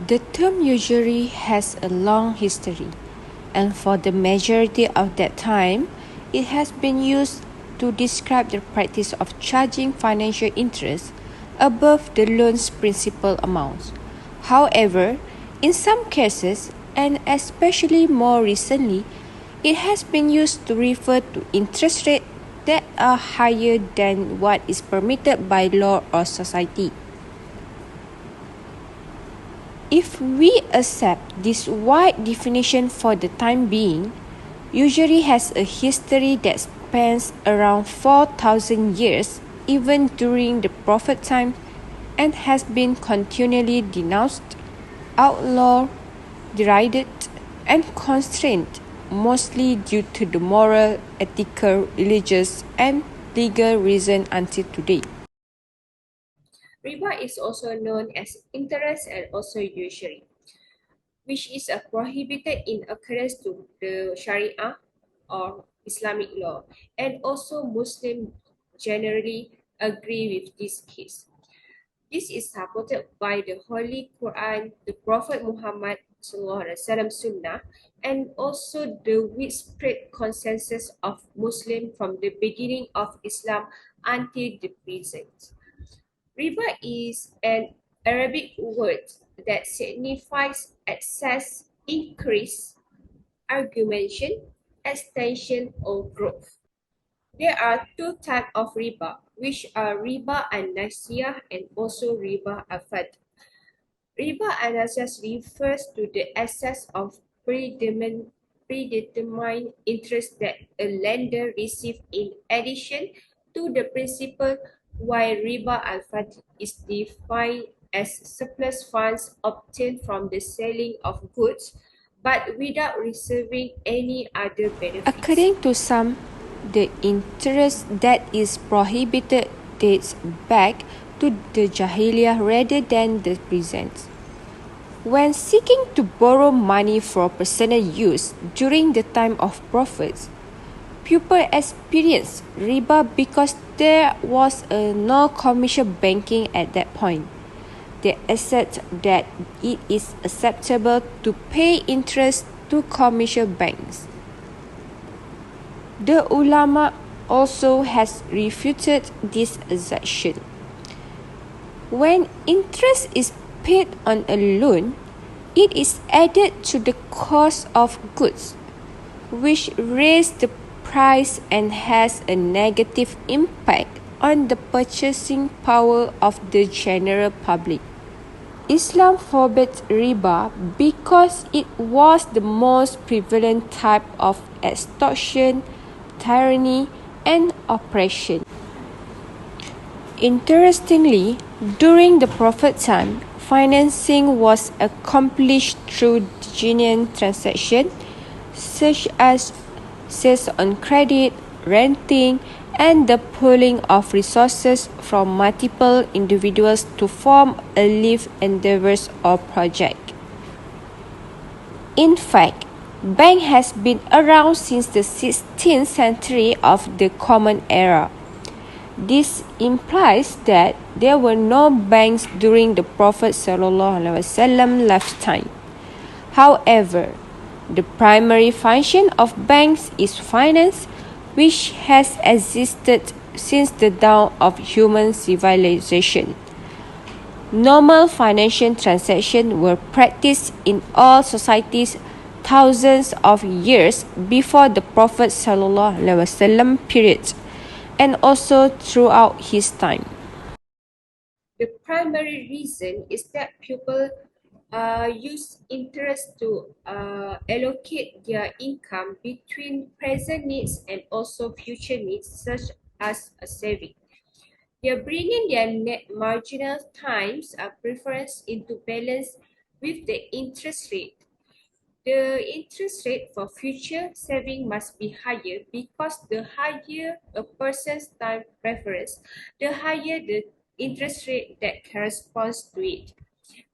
The term usury has a long history, and for the majority of that time, it has been used to describe the practice of charging financial interest above the loan's principal amounts. However, in some cases, and especially more recently, it has been used to refer to interest rates that are higher than what is permitted by law or society. If we accept this wide definition for the time being, usury has a history that spans around 4,000 years, even during the Prophet time, and has been continually denounced, outlawed, derided, and constrained, mostly due to the moral, ethical, religious, and legal reason until today. Riba is also known as interest and also usury, which is a prohibited in accordance to the Sharia or Islamic law, and also Muslims generally agree with this case. This is supported by the Holy Quran, the Prophet Muhammad Sunnah, and also the widespread consensus of Muslims from the beginning of Islam until the present. Riba is an Arabic word that signifies excess, increase, augmentation, extension, or growth. There are two types of riba, which are riba an-nasiyah and also riba al-fad. Riba an-nasiyah refers to the excess of predetermined interest that a lender receives in addition to the principal, while riba al-fad is defined as surplus funds obtained from the selling of goods but without receiving any other benefits. According to some, the interest that is prohibited dates back to the Jahiliyyah rather than the present. When seeking to borrow money for personal use during the time of prophets, people experienced riba because there was no commercial banking at that point. They accept that it is acceptable to pay interest to commercial banks. The ulama also has refuted this assertion. When interest is paid on a loan, it is added to the cost of goods, which raises the price and has a negative impact on the purchasing power of the general public. Islam forbade riba because it was the most prevalent type of extortion, tyranny, and oppression. Interestingly, during the Prophet time, financing was accomplished through genuine transactions such as sales on credit, renting, and the pooling of resources from multiple individuals to form a live endeavors or project. In fact, bank has been around since the 16th century of the Common Era. This implies that there were no banks during the Prophet ﷺ lifetime. However, the primary function of banks is finance, which has existed since the dawn of human civilization. Normal financial transactions were practiced in all societies thousands of years before the Prophet ﷺ period, and also throughout his time. The primary reason is that people use interest to allocate their income between present needs and also future needs, such as a saving. They are bringing their net marginal times preference into balance with the interest rate. The interest rate for future saving must be higher because the higher a person's time preference, the higher the interest rate that corresponds to it.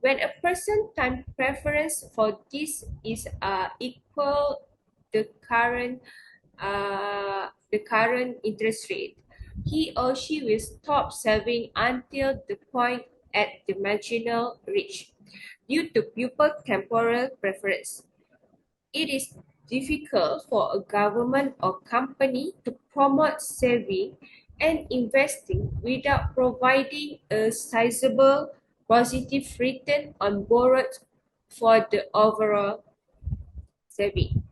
When a person time preference for this is equal the current interest rate, he or she will stop saving until the point at the marginal reach. due to pupil temporal preference. It is difficult for a government or company to promote saving and investing without providing a sizable positive return on borrowed for the overall saving.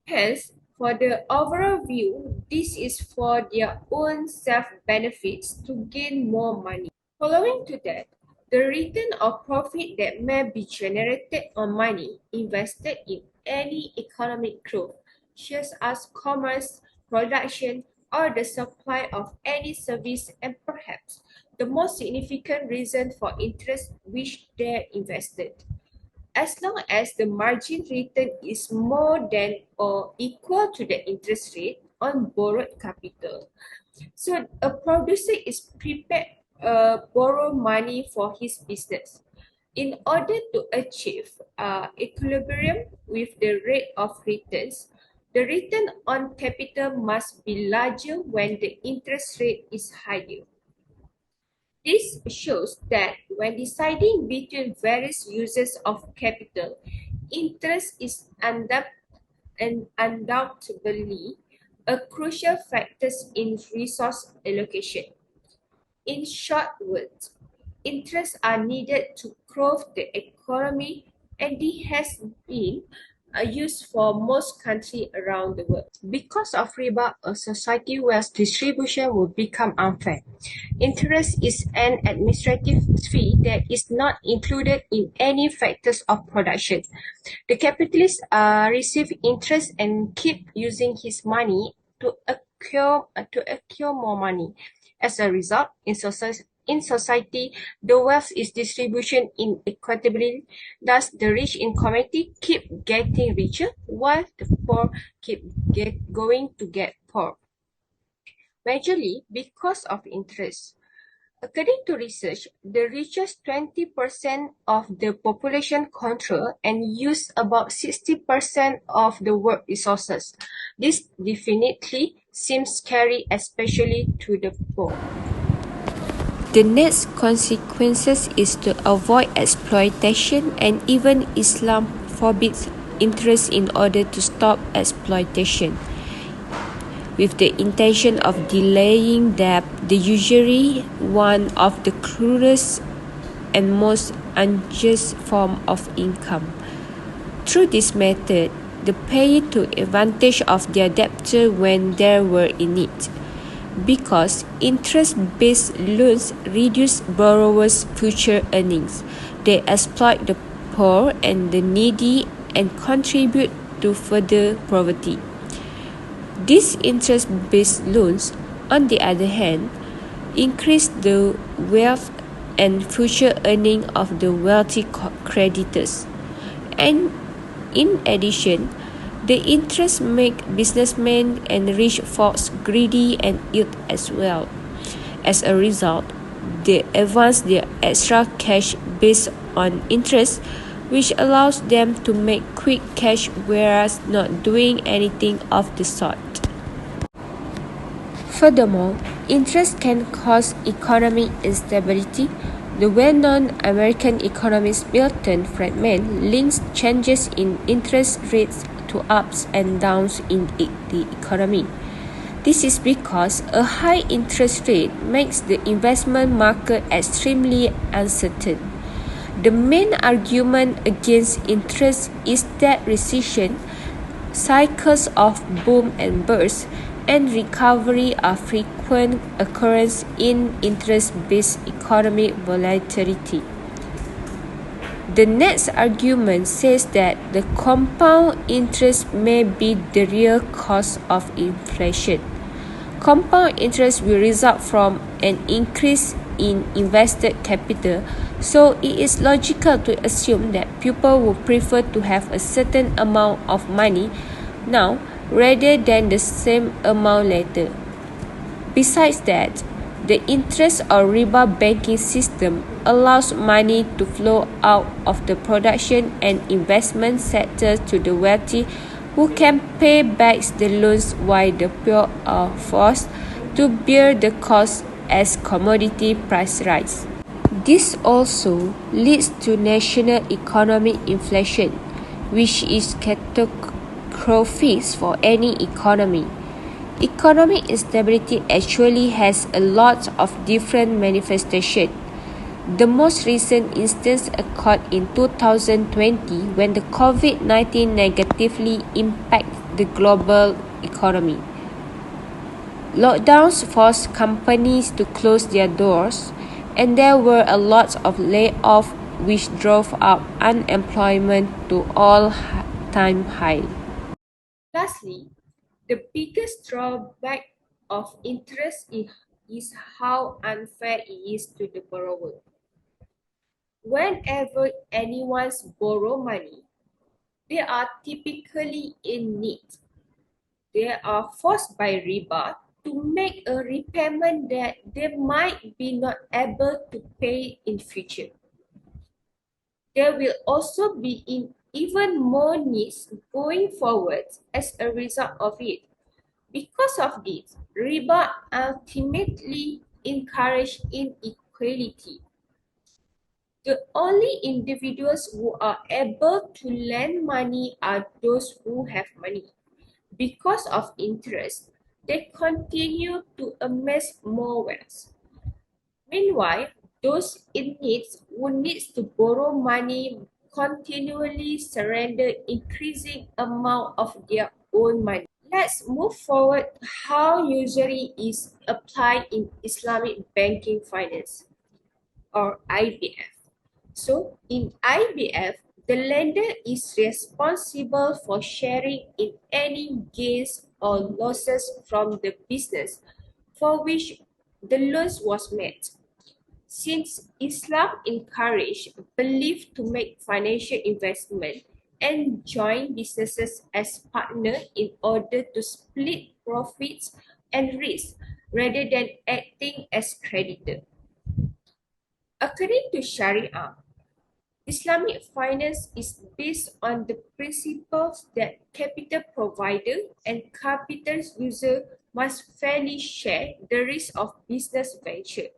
Hence, for the overall view, this is for their own self-benefits to gain more money. Following to that, the return or profit that may be generated on money invested in any economic growth, such as commerce, production, or the supply of any service, and perhaps the most significant reason for interest which they invested. As long as the margin return is more than or equal to the interest rate on borrowed capital, so a producer is prepared borrow money for his business. In order to achieve equilibrium with the rate of returns, the return on capital must be larger when the interest rate is higher. This shows that when deciding between various uses of capital, interest is undoubtedly a crucial factor in resource allocation. In short words, interests are needed to grow the economy, and it has been used for most countries around the world. Because of riba, a society wealth distribution will become unfair. Interest is an administrative fee that is not included in any factors of production. The capitalist receive interest and keep using his money to acquire more money. As a result, in society, the wealth is distribution inequitably. Thus, the rich in community keep getting richer, while the poor keep going to get poor. Majorly because of interest. According to research, the richest 20% of the population control and use about 60% of the world resources. This definitely seems scary, especially to the poor. The next consequences is to avoid exploitation, and even Islam forbids interest in order to stop exploitation. With the intention of delaying debt, the usury one of the cruelest and most unjust form of income. Through this method, the payer took advantage of their debtor when they were in need. Because interest-based loans reduce borrowers' future earnings, they exploit the poor and the needy and contribute to further poverty. These interest-based loans, on the other hand, increase the wealth and future earning of the wealthy creditors. And in addition, the interest make businessmen and rich folks greedy and ill as well. As a result, they advance their extra cash based on interest, which allows them to make quick cash whereas not doing anything of the sort. Furthermore, interest can cause economic instability. The well-known American economist Milton Friedman links changes in interest rates to ups and downs in the economy. This is because a high interest rate makes the investment market extremely uncertain. The main argument against interest is that recession, cycles of boom and bust, and recovery are frequent occurrence in interest-based economic volatility. The next argument says that the compound interest may be the real cause of inflation. Compound interest will result from an increase in invested capital, so it is logical to assume that people will prefer to have a certain amount of money now rather than the same amount later. Besides that, the interest or riba banking system allows money to flow out of the production and investment sector to the wealthy who can pay back the loans while the poor are forced to bear the cost as commodity price rise. This also leads to national economic inflation, which is catastrophic for any economy. Economic instability actually has a lot of different manifestations. The most recent instance occurred in 2020 when the COVID-19 negatively impacted the global economy. Lockdowns forced companies to close their doors, and there were a lot of layoffs which drove up unemployment to all-time high. Lastly, the biggest drawback of interest is how unfair it is to the borrower. Whenever anyone's borrow money, they are typically in need. They are forced by riba to make a repayment that they might be not able to pay in future. There will also be even more needs going forward as a result of it. Because of this, riba ultimately encourages inequality. The only individuals who are able to lend money are those who have money. Because of interest, they continue to amass more wealth. Meanwhile, those in need who need to borrow money continually surrender increasing amount of their own money. Let's move forward how usury is applied in Islamic banking finance or IBF. So in IBF, the lender is responsible for sharing in any gains or losses from the business for which the loans was made. Since Islam encouraged belief to make financial investment and join businesses as partner in order to split profits and risks rather than acting as creditor. According to Sharia, Islamic finance is based on the principles that capital provider and capital user must fairly share the risk of business venture.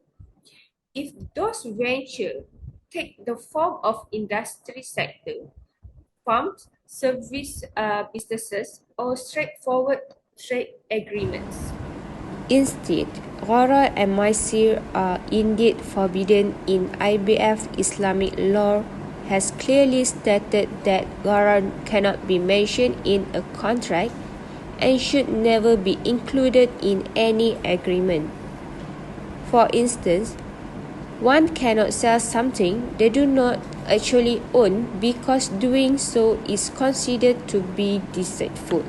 If those ventures take the form of industry sector, farms, service businesses, or straightforward trade agreements. Instead, gharar and maisir are indeed forbidden in IBF. Islamic law has clearly stated that gharar cannot be mentioned in a contract and should never be included in any agreement. For instance, one cannot sell something they do not actually own because doing so is considered to be deceitful.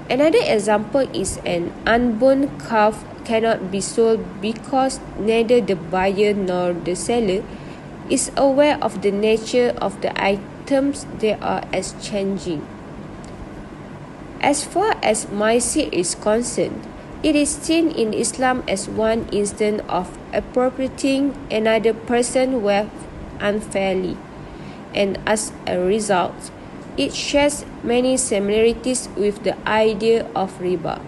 Another example is an unborn calf cannot be sold because neither the buyer nor the seller is aware of the nature of the items they are exchanging. As far as maisir is concerned, it is seen in Islam as one instance of appropriating another person's wealth unfairly, and as a result, it shares many similarities with the idea of riba.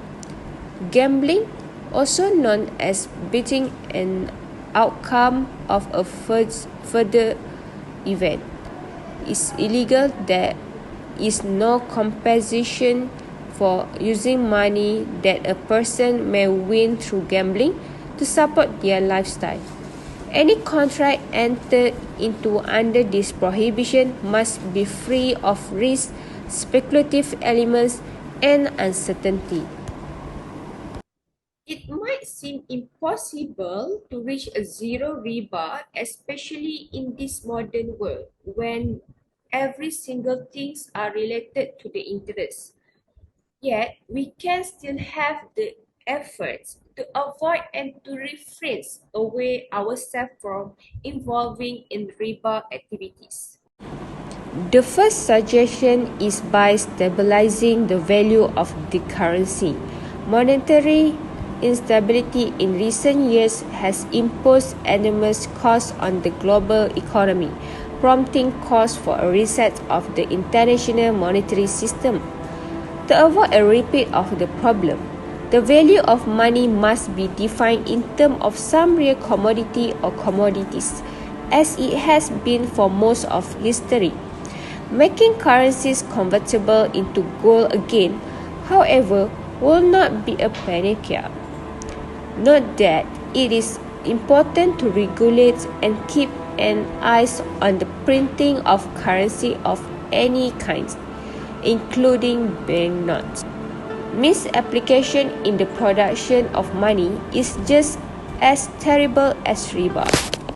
Gambling, also known as betting an outcome of a further event, is illegal. There is no compensation for using money that a person may win through gambling to support their lifestyle. Any contract entered into under this prohibition must be free of risk, speculative elements, and uncertainty. It might seem impossible to reach a zero riba, especially in this modern world when every single things are related to the interest. Yet, we can still have the efforts to avoid and to refrain away ourselves from involving in riba activities. The first suggestion is by stabilizing the value of the currency. Monetary instability in recent years has imposed enormous costs on the global economy, prompting calls for a reset of the international monetary system. To avoid a repeat of the problem, The value of money must be defined in terms of some real commodity or commodities, as it has been for most of history. Making currencies convertible into gold again, however, will not be a panacea. Note that it is important to regulate and keep an eye on the printing of currency of any kind, including banknotes. Misapplication in the production of money is just as terrible as riba.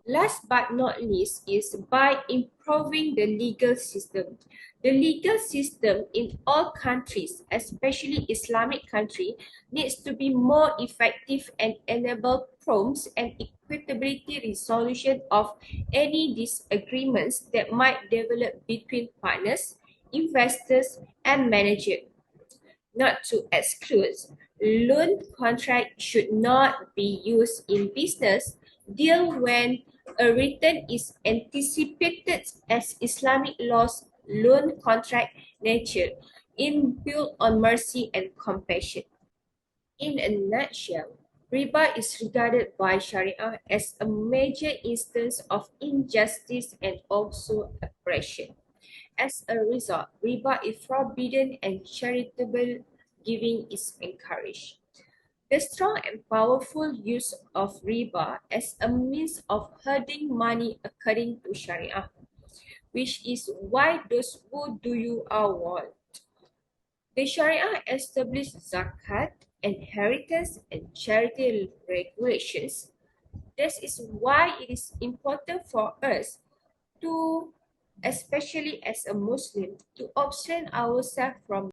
Last but not least is by improving the legal system. The legal system in all countries, especially Islamic country, needs to be more effective and enable prompt and equitability resolution of any disagreements that might develop between partners, investors, and managers. Not to exclude, loan contract should not be used in business deal when a return is anticipated, as Islamic law's loan contract nature in built on mercy and compassion. In a nutshell, riba is regarded by Sharia as a major instance of injustice and also oppression. As a result, riba is forbidden and charitable giving is encouraged. The strong and powerful use of riba as a means of hoarding money according to Sharia, which is why those who do you are warned. The Sharia established zakat, inheritance, and charity regulations. This is why it is important for us to, especially as a Muslim, to abstain ourselves from